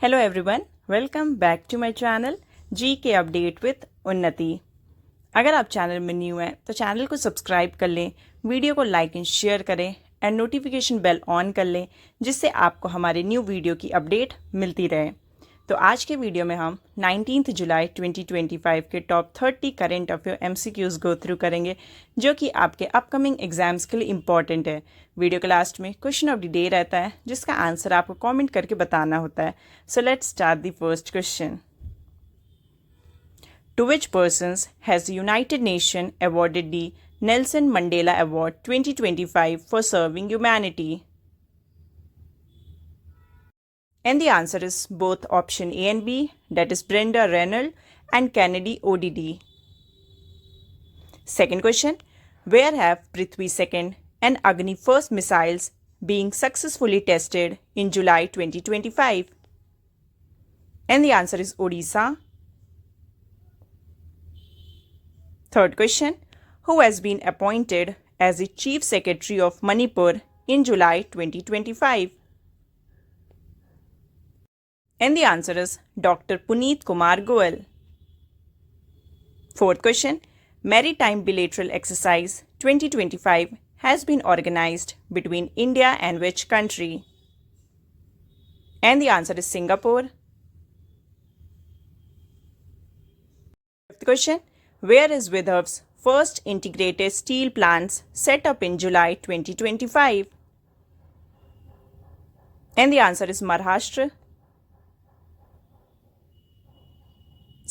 Hello everyone, welcome back to my channel G K update with उन्नति। अगर आप channel में न्यू हैं तो चैनल को सब्सक्राइब कर लें, वीडियो को लाइक एंड शेयर करें एंड नोटिफिकेशन बेल ऑन कर लें जिससे आपको हमारे न्यू वीडियो की अपडेट मिलती रहे। तो आज के वीडियो में हम 19 जुलाई 2025 के top 30 current affair MCQs go through करेंगे जो कि आपके अपकमिंग एग्जाम्स के लिए इम्पॉर्टेंट है। वीडियो के लास्ट में क्वेश्चन ऑफ द डे रहता है जिसका आंसर आपको कमेंट करके बताना होता है। So let's start the first question. To which persons has the United Nations awarded the Nelson Mandela Award 2025 for serving humanity? And the answer is both option A and B, that is Brenda Reynolds and Kennedy ODD. Second question, where have Prithvi 2nd and Agni 1st missiles being successfully tested in July 2025? And the answer is Odisha. Third question, who has been appointed as the Chief Secretary of Manipur in July 2025? And the answer is Dr. Puneet Kumar Goel. Fourth question, Maritime Bilateral Exercise 2025 has been organized between India and which country? And the answer is Singapore. Fifth question, where is Vidarbha's first integrated steel plants set up in July 2025? And the answer is Maharashtra.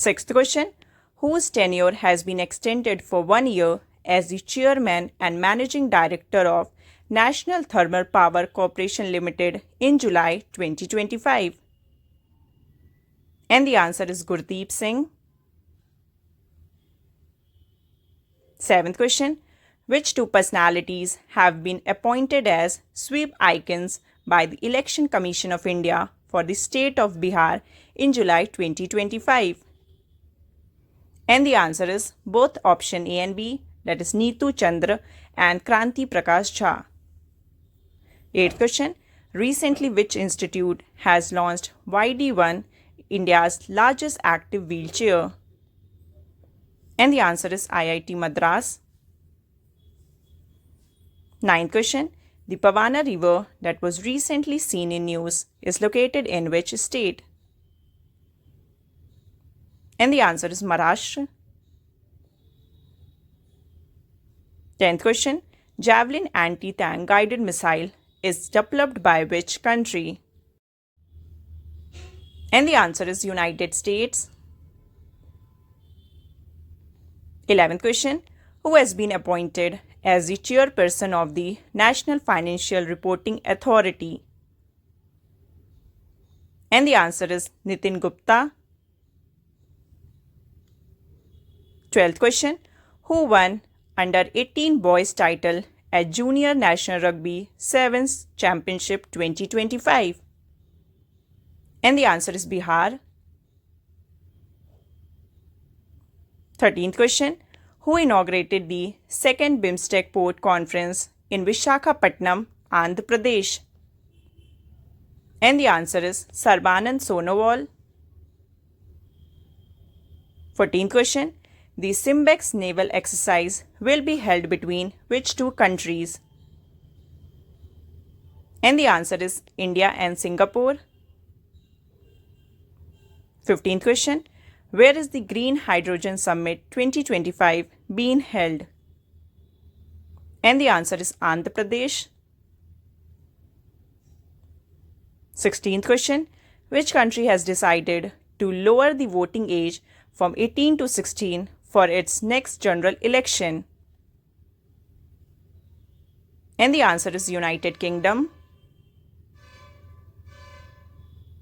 Sixth question, whose tenure has been extended for 1 year as the chairman and managing director of National Thermal Power Corporation Limited in July 2025? And the answer is Gurdeep Singh. Seventh question, which two personalities have been appointed as sweep icons by the Election Commission of India for the state of Bihar in July 2025? And the answer is both option A and B, that is Neetu Chandra and Kranti Prakash Jha. Eighth question, recently which institute has launched YD1, India's largest active wheelchair? And the answer is IIT Madras. Ninth question, the Pavana River that was recently seen in news is located in which state? And the answer is Maharashtra. 10th question, Javelin anti-tank guided missile is developed by which country? And the answer is United States. 11th question, who has been appointed as the chairperson of the National Financial Reporting Authority? And the answer is Nitin Gupta. 12th question, who won under 18 boys title at Junior National Rugby Sevens Championship 2025? And the answer is Bihar. 13th question, who inaugurated the second BIMSTEC Port Conference in Visakhapatnam, Andhra Pradesh? And the answer is Sarbanand Sonowal. 14th question, the Simbex naval exercise will be held between which two countries? And the answer is India and Singapore. 15th question, where is the Green Hydrogen Summit 2025 being held? And the answer is Andhra Pradesh. 16th question, which country has decided to lower the voting age from 18 to 16 for its next general election? And the answer is United Kingdom.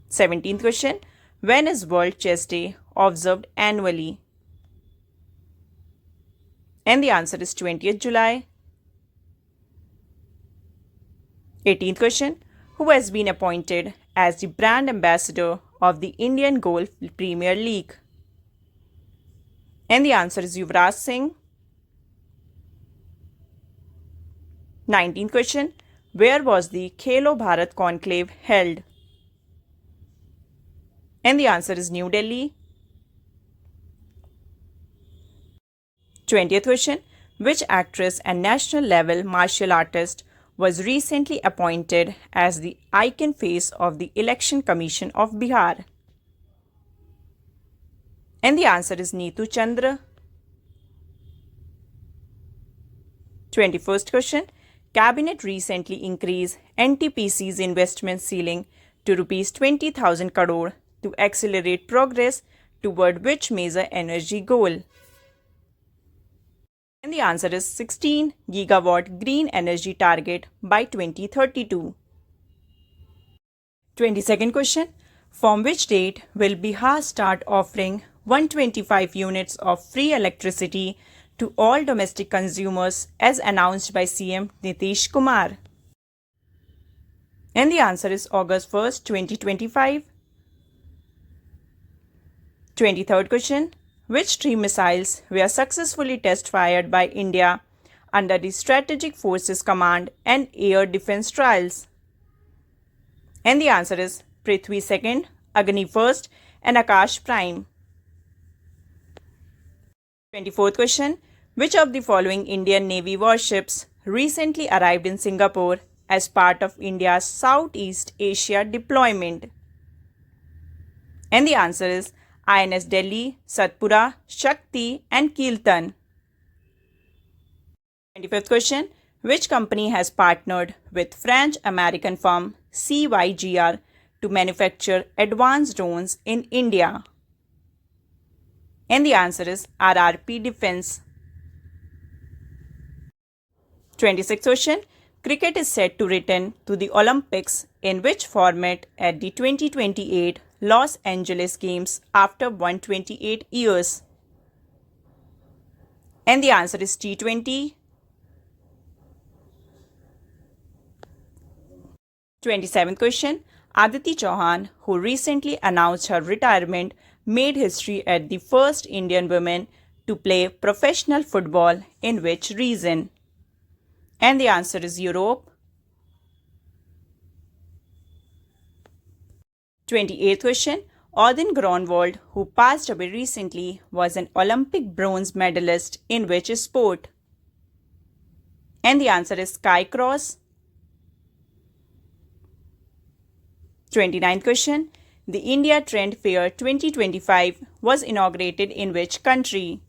17th question, when is World Chess Day observed annually? And the answer is 20th July. 18th question, who has been appointed as the brand ambassador of the Indian Golf Premier League? And the answer is Yuvraj Singh. 19th question, where was the Khelo Bharat conclave held? And the answer is New Delhi. 20th question. Which actress and national level martial artist was recently appointed as the icon face of the Election Commission of Bihar? And the answer is Neetu Chandra. 21st question. Cabinet recently increased NTPC's investment ceiling to rupees 20,000 crore to accelerate progress toward which major energy goal? And the answer is 16 gigawatt green energy target by 2032. 22nd question. From which date will Bihar start offering 125 units of free electricity to all domestic consumers as announced by CM Nitish Kumar? And the answer is August 1st, 2025. 23rd question. Which 3 missiles were successfully test-fired by India under the Strategic Forces Command and Air Defense Trials? And the answer is Prithvi 2nd, Agni 1st and Akash Prime. 24th question. Which of the following Indian Navy warships recently arrived in Singapore as part of India's Southeast Asia deployment? And the answer is INS Delhi, Satpura, Shakti and Keeltan. 25th question. Which company has partnered with French-American firm CYGR to manufacture advanced drones in India? And the answer is RRP Defense. 26th question. Cricket is set to return to the Olympics in which format at the 2028 Los Angeles Games after 128 years? And the answer is T20. 27th question. Aditi Chauhan, who recently announced her retirement, made history as the first Indian woman to play professional football in which region? And the answer is Europe. 28th question. Odin Gronwald, who passed away recently, was an Olympic bronze medalist in which sport? And the answer is skycross. 29th question. The India Trend Fair 2025 was inaugurated in which country?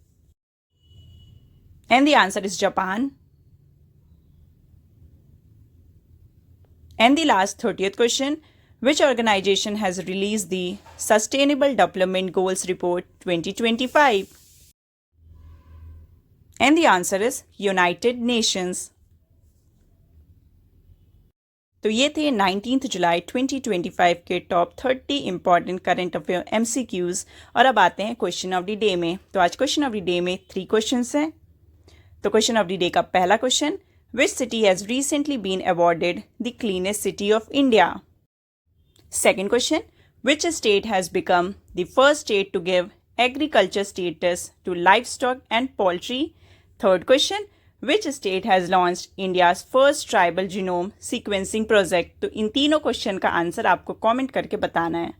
And the answer is Japan. And the last 30th question. Which organization has released the Sustainable Development Goals Report 2025? And the answer is United Nations. तो ये थे 19 जुलाई 2025 के top 30 important current affair MCQs। और अब आते हैं question of the day में। तो आज क्वेश्चन ऑफ द डे में 3 क्वेश्चंस हैं। तो क्वेश्चन ऑफ द डे का पहला question, which city has recently been awarded the cleanest city of India? Second question, which state has become the first state to give agriculture status to livestock and poultry? Third question, which state has launched India's first tribal genome sequencing project? तो इन तीनों question का answer आपको comment करके बताना है।